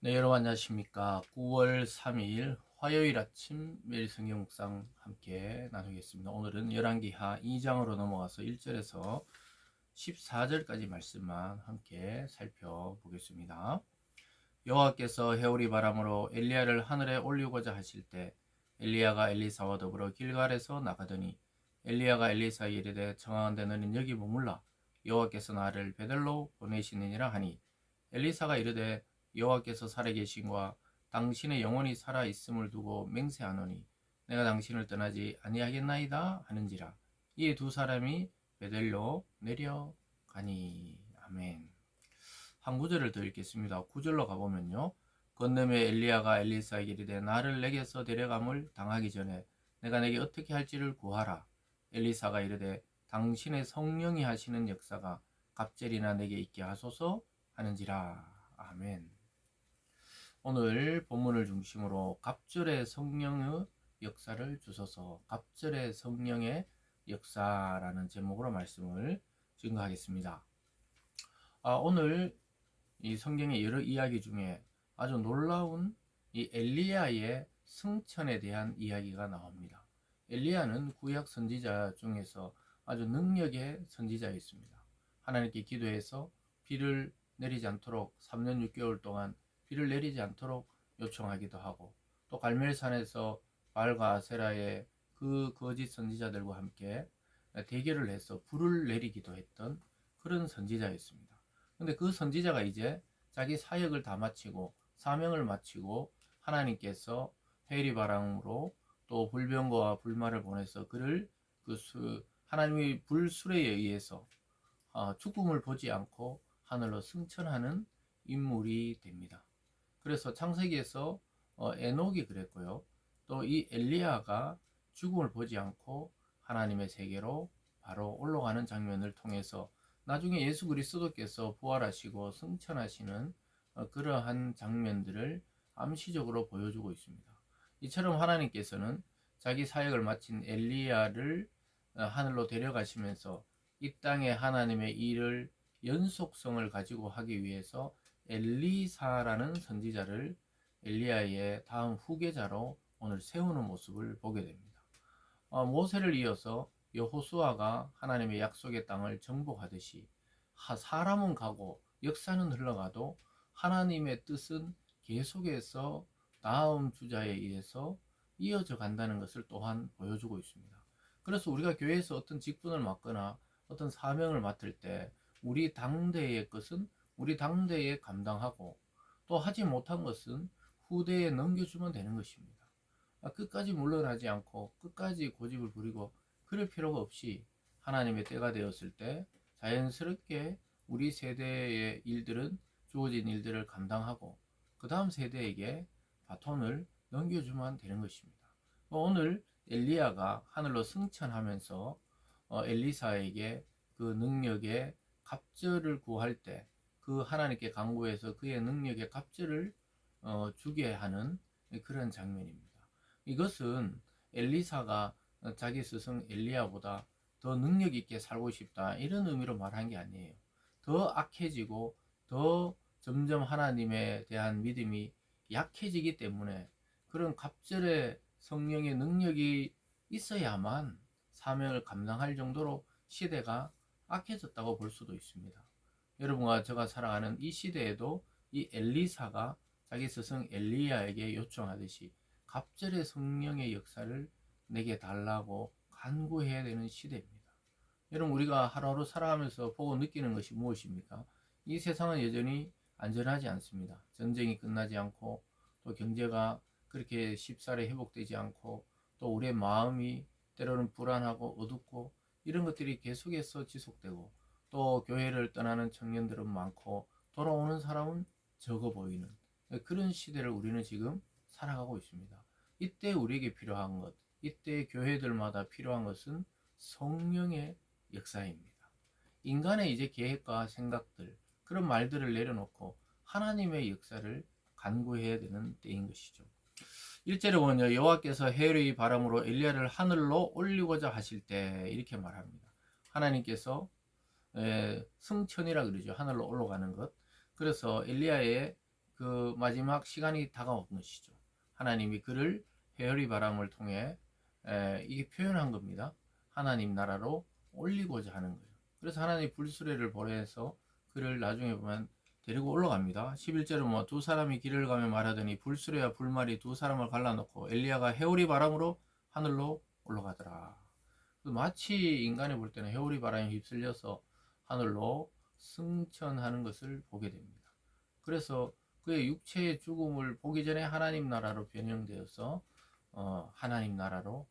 네, 여러분 안녕하십니까. 9월 3일 화요일 아침 매일 성경 묵상 함께 나누겠습니다. 오늘은 열왕기하 2장으로 넘어가서 1절에서 14절까지 말씀만 함께 살펴보겠습니다. 여호와께서 해오리 바람으로 엘리야를 하늘에 올리고자 하실 때 엘리야가 엘리사와 더불어 길갈에서 나가더니 엘리야가 엘리사에게 이르되 청하건대 너는 여기 머물라. 여호와께서 나를 베델로 보내시느니라 하니 엘리사가 이르되 여호와께서 살아계신과 당신의 영혼이 살아 있음을 두고 맹세하노니 내가 당신을 떠나지 아니하겠나이다 하는지라. 이에 두 사람이 베델로 내려가니. 아멘. 한 구절을 더 읽겠습니다. 9절로 가보면요. 건너매 엘리야가 엘리사에게 이르되 나를 내게서 데려감을 당하기 전에 내가 내게 어떻게 할지를 구하라. 엘리사가 이르되 당신의 성령이 하시는 역사가 갑절이나 내게 있게 하소서 하는지라. 아멘. 오늘 본문을 중심으로 갑절의 성령의 역사를 주소서, 갑절의 성령의 역사라는 제목으로 말씀을 증거하겠습니다. 오늘 이 성경의 여러 이야기 중에 아주 놀라운 이 엘리야의 승천에 대한 이야기가 나옵니다. 엘리야는 구약 선지자 중에서 아주 능력의 선지자였습니다. 하나님께 기도해서 비를 내리지 않도록 3년 6개월 동안 비를 내리지 않도록 요청하기도 하고, 또 갈멜산에서 바알과 아세라의 그 거짓 선지자들과 함께 대결을 해서 불을 내리기도 했던 그런 선지자였습니다. 근데 그 선지자가 이제 자기 사역을 다 마치고 사명을 마치고 하나님께서 회리 바람으로 또 불병거와 불말을 보내서 그를 하나님의 불수레에 의해서 죽음을 보지 않고 하늘로 승천하는 인물이 됩니다. 그래서 창세기에서 에녹이 그랬고요. 또 이 엘리야가 죽음을 보지 않고 하나님의 세계로 바로 올라가는 장면을 통해서 나중에 예수 그리스도께서 부활하시고 승천하시는 그러한 장면들을 암시적으로 보여주고 있습니다. 이처럼 하나님께서는 자기 사역을 마친 엘리야를 하늘로 데려가시면서 이 땅에 하나님의 일을 연속성을 가지고 하기 위해서 엘리사라는 선지자를 엘리야의 다음 후계자로 오늘 세우는 모습을 보게 됩니다. 모세를 이어서 여호수아가 하나님의 약속의 땅을 정복하듯이 사람은 가고 역사는 흘러가도 하나님의 뜻은 계속해서 다음 주자에 의해서 이어져 간다는 것을 또한 보여주고 있습니다. 그래서 우리가 교회에서 어떤 직분을 맡거나 어떤 사명을 맡을 때 우리 당대의 것은 우리 당대에 감당하고 또 하지 못한 것은 후대에 넘겨주면 되는 것입니다. 끝까지 물러나지 않고 끝까지 고집을 부리고 그럴 필요가 없이 하나님의 때가 되었을 때 자연스럽게 우리 세대의 일들은 주어진 일들을 감당하고 그 다음 세대에게 바톤을 넘겨주면 되는 것입니다. 오늘 엘리야가 하늘로 승천하면서 엘리사에게 그 능력의 갑절을 구할 때 그 하나님께 간구해서 그의 능력의 갑절을 주게 하는 그런 장면입니다. 이것은 엘리사가 자기 스승 엘리야보다 더 능력 있게 살고 싶다 이런 의미로 말한 게 아니에요. 더 악해지고 더 점점 하나님에 대한 믿음이 약해지기 때문에 그런 갑절의 성령의 능력이 있어야만 사명을 감당할 정도로 시대가 악해졌다고 볼 수도 있습니다. 여러분과 제가 살아가는 이 시대에도 이 엘리사가 자기 스승 엘리야에게 요청하듯이 갑절의 성령의 역사를 내게 달라고 간구해야 되는 시대입니다. 여러분, 우리가 하루하루 살아가면서 보고 느끼는 것이 무엇입니까? 이 세상은 여전히 안전하지 않습니다. 전쟁이 끝나지 않고 또 경제가 그렇게 쉽사리 회복되지 않고 또 우리의 마음이 때로는 불안하고 어둡고 이런 것들이 계속해서 지속되고 또 교회를 떠나는 청년들은 많고 돌아오는 사람은 적어 보이는 그런 시대를 우리는 지금 살아가고 있습니다. 이때 우리에게 필요한 것, 이때 교회들마다 필요한 것은 성령의 역사입니다. 인간의 이제 계획과 생각들, 그런 말들을 내려놓고 하나님의 역사를 간구해야 되는 때인 것이죠. 1절에 보면요, 여호와께서 해의 바람으로 엘리야를 하늘로 올리고자 하실 때 이렇게 말합니다. 하나님께서 승천이라 그러죠. 하늘로 올라가는 것. 그래서 엘리야의 그 마지막 시간이 다가온 것이죠. 하나님이 그를 회오리 바람을 통해 이게 표현한 겁니다. 하나님 나라로 올리고자 하는 거예요. 그래서 하나님 불수레를 보내서 그를 나중에 보면 데리고 올라갑니다. 11절은 뭐 두 사람이 길을 가며 말하더니 불수레와 불말이 두 사람을 갈라놓고 엘리야가 회오리 바람으로 하늘로 올라가더라. 마치 인간이 볼 때는 회오리 바람에 휩쓸려서 하늘로 승천하는 것을 보게 됩니다. 그래서 그의 육체의 죽음을 보기 전에 하나님 나라로 변형되어서 하나님 나라로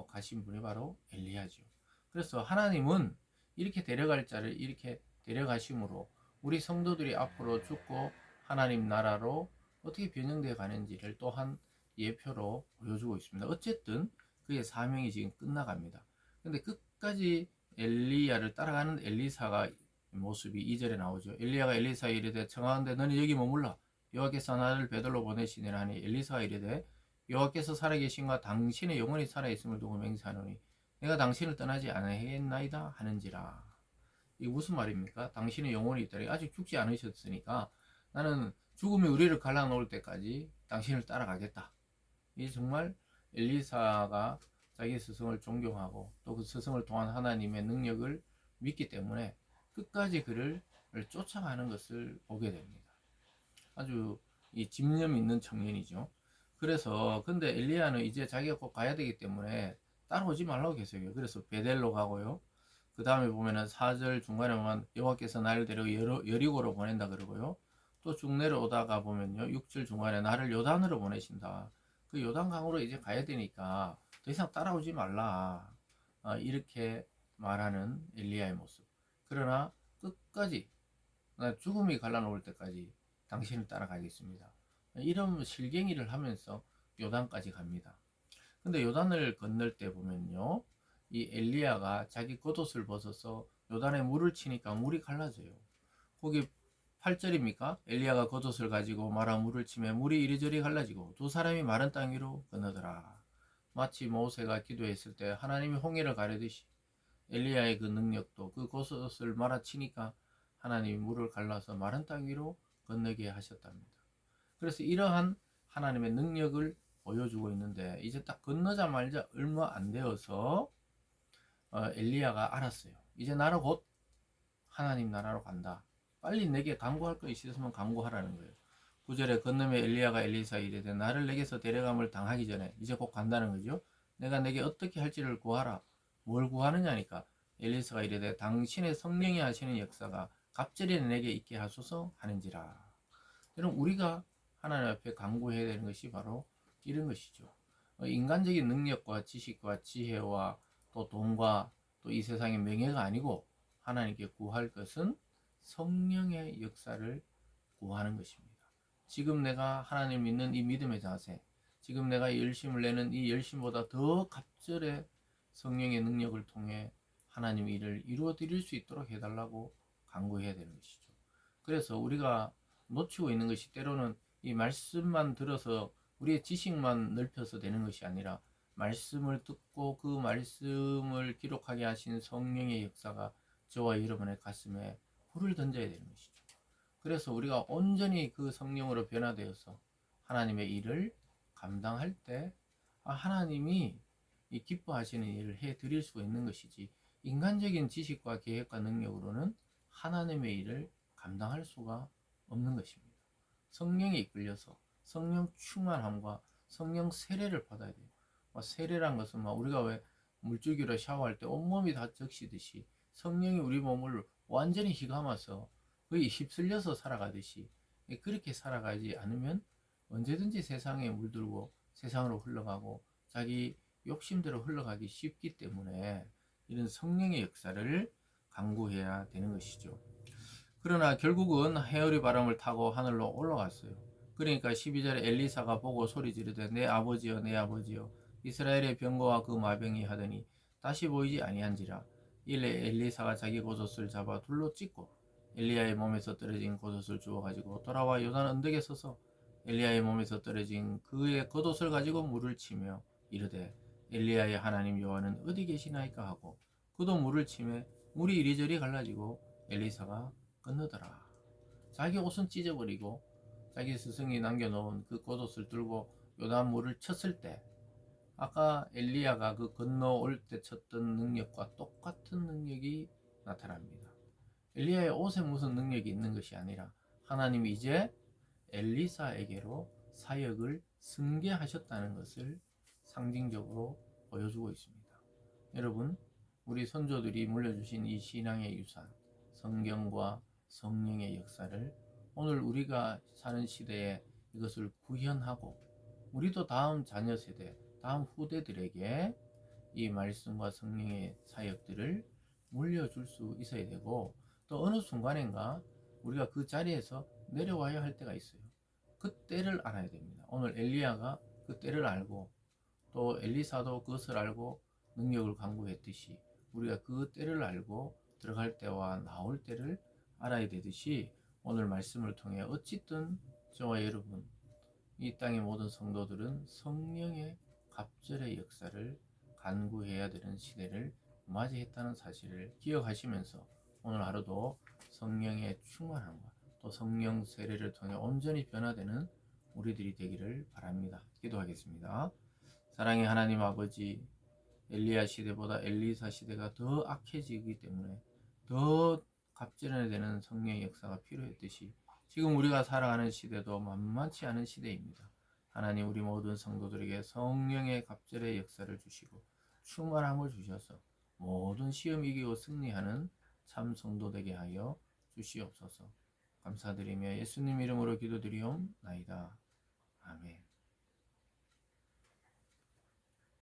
가신 분이 바로 엘리야죠. 그래서 하나님은 이렇게 데려갈 자를 이렇게 데려가심으로 우리 성도들이 앞으로 죽고 하나님 나라로 어떻게 변형되어 가는지를 또한 예표로 보여주고 있습니다. 어쨌든 그의 사명이 지금 끝나갑니다. 근데 끝까지 엘리야를 따라가는 엘리사가 모습이 2절에 나오죠. 엘리야가 엘리사에 이르되 청하건대 너는 여기 머물라. 여호와께서 나를 베들로 보내시니라 하니 엘리사가 이르되 여호와께서 살아계신과 당신의 영혼이 살아있음을 두고 맹세하노니 내가 당신을 떠나지 아니하겠나이다 하는지라. 이게 무슨 말입니까? 당신의 영혼이 있다니 아직 죽지 않으셨으니까 나는 죽음이 우리를 갈라놓을 때까지 당신을 따라가겠다. 이게 정말 엘리사가 자기 스승을 존경하고 또 그 스승을 통한 하나님의 능력을 믿기 때문에 끝까지 그를 쫓아가는 것을 보게 됩니다. 아주 이 집념 있는 청년이죠. 그래서 근데 엘리야는 이제 자기가 꼭 가야 되기 때문에 따라오지 말라고 계속해요. 그래서 베델로 가고요. 그 다음에 보면은 4절 중간에 보면 여호와께서 나를 데리고 여리고로 보낸다 그러고요. 또 쭉 내려오다가 보면요. 6절 중간에 나를 요단으로 보내신다. 그 요단강으로 이제 가야 되니까 더 이상 따라오지 말라. 이렇게 말하는 엘리야의 모습. 그러나 끝까지 죽음이 갈라놓을 때까지 당신을 따라가겠습니다. 이런 실갱이를 하면서 요단까지 갑니다. 근데 요단을 건널 때 보면요. 이 엘리야가 자기 겉옷을 벗어서 요단에 물을 치니까 물이 갈라져요. 거기 8절입니까? 엘리야가 겉옷을 가지고 마라 물을 치매 물이 이리저리 갈라지고 두 사람이 마른 땅 위로 건너더라. 마치 모세가 기도했을 때 하나님이 홍해를 가르듯이 엘리야의 그 능력도 그 겉옷을 말아치니까 하나님이 물을 갈라서 마른 땅 위로 건너게 하셨답니다. 그래서 이러한 하나님의 능력을 보여주고 있는데 이제 딱 건너자마자 얼마 안 되어서 엘리야가 알았어요. 이제 나는 곧 하나님 나라로 간다. 빨리 내게 간구할 거 있으면 간구하라는 거예요. 9절에 건너며 엘리야가 엘리사에 이르되 나를 내게서 데려감을 당하기 전에 이제 곧 간다는 거죠. 내가 내게 어떻게 할지를 구하라. 뭘 구하느냐니까 엘리사가 이르되 당신의 성령이 하시는 역사가 갑절에 내게 있게 하소서 하는지라. 여러분 우리가 하나님 앞에 간구해야 되는 것이 바로 이런 것이죠. 인간적인 능력과 지식과 지혜와 또 돈과 또 이 세상의 명예가 아니고 하나님께 구할 것은 성령의 역사를 구하는 것입니다. 지금 내가 하나님 믿는 이 믿음의 자세, 지금 내가 열심을 내는 이 열심보다 더 갑절의 성령의 능력을 통해 하나님 일을 이루어 드릴 수 있도록 해달라고 간구해야 되는 것이죠. 그래서 우리가 놓치고 있는 것이 때로는 이 말씀만 들어서 우리의 지식만 넓혀서 되는 것이 아니라 말씀을 듣고 그 말씀을 기록하게 하신 성령의 역사가 저와 여러분의 가슴에 불을 던져야 되는 것이죠. 그래서 우리가 온전히 그 성령으로 변화되어서 하나님의 일을 감당할 때 하나님이 이 기뻐하시는 일을 해 드릴 수가 있는 것이지 인간적인 지식과 계획과 능력으로는 하나님의 일을 감당할 수가 없는 것입니다. 성령에 이끌려서 성령 충만함과 성령 세례를 받아야 돼요. 세례란 것은 우리가 왜 물줄기로 샤워할 때 온몸이 다 적시듯이 성령이 우리 몸을 완전히 휘감아서 거의 휩쓸려서 살아가듯이 그렇게 살아가지 않으면 언제든지 세상에 물들고 세상으로 흘러가고 자기 욕심대로 흘러가기 쉽기 때문에 이런 성령의 역사를 간구해야 되는 것이죠. 그러나 결국은 해오리 바람을 타고 하늘로 올라갔어요. 그러니까 12절에 엘리사가 보고 소리 지르되 내 아버지여 내 아버지여 이스라엘의 병거와 그 마병이 하더니 다시 보이지 아니한지라. 이에 엘리사가 자기 겉옷을 잡아 둘로 찢고 엘리야의 몸에서 떨어진 겉옷을 주워 가지고 돌아와 요단 언덕에 서서 엘리야의 몸에서 떨어진 그의 겉옷을 가지고 물을 치며 이르되 엘리야의 하나님 여호와는 어디 계시나이까 하고 그도 물을 치매 물이 이리저리 갈라지고 엘리사가 건너더라. 자기 옷은 찢어버리고 자기 스승이 남겨놓은 그 겉옷을 들고 요단물을 쳤을 때 아까 엘리야가 그 건너올 때 쳤던 능력과 똑같은 능력이 나타납니다. 엘리야의 옷에 무슨 능력이 있는 것이 아니라 하나님이 이제 엘리사에게로 사역을 승계하셨다는 것을 상징적으로 보여주고 있습니다. 여러분, 우리 선조들이 물려주신 이 신앙의 유산, 성경과 성령의 역사를 오늘 우리가 사는 시대에 이것을 구현하고 우리도 다음 자녀 세대, 다음 후대들에게 이 말씀과 성령의 사역들을 물려줄 수 있어야 되고, 또 어느 순간인가 우리가 그 자리에서 내려와야 할 때가 있어요. 그 때를 알아야 됩니다. 오늘 엘리야가 그 때를 알고 또 엘리사도 그것을 알고 능력을 강구했듯이 우리가 그 때를 알고 들어갈 때와 나올 때를 알아야 되듯이 오늘 말씀을 통해 어쨌든 저와 여러분 이 땅의 모든 성도들은 성령의 갑절의 역사를 간구해야 되는 시대를 맞이했다는 사실을 기억하시면서 오늘 하루도 성령의 충만함과 또 성령 세례를 통해 온전히 변화되는 우리들이 되기를 바랍니다. 기도하겠습니다. 사랑의 하나님 아버지, 엘리야 시대보다 엘리사 시대가 더 악해지기 때문에 더 갑절해야 되는 성령의 역사가 필요했듯이 지금 우리가 살아가는 시대도 만만치 않은 시대입니다. 하나님, 우리 모든 성도들에게 성령의 갑절의 역사를 주시고 충만함을 주셔서 모든 시험 이기고 승리하는 참 성도 되게 하여 주시옵소서. 감사드리며 예수님 이름으로 기도드리옵나이다. 아멘.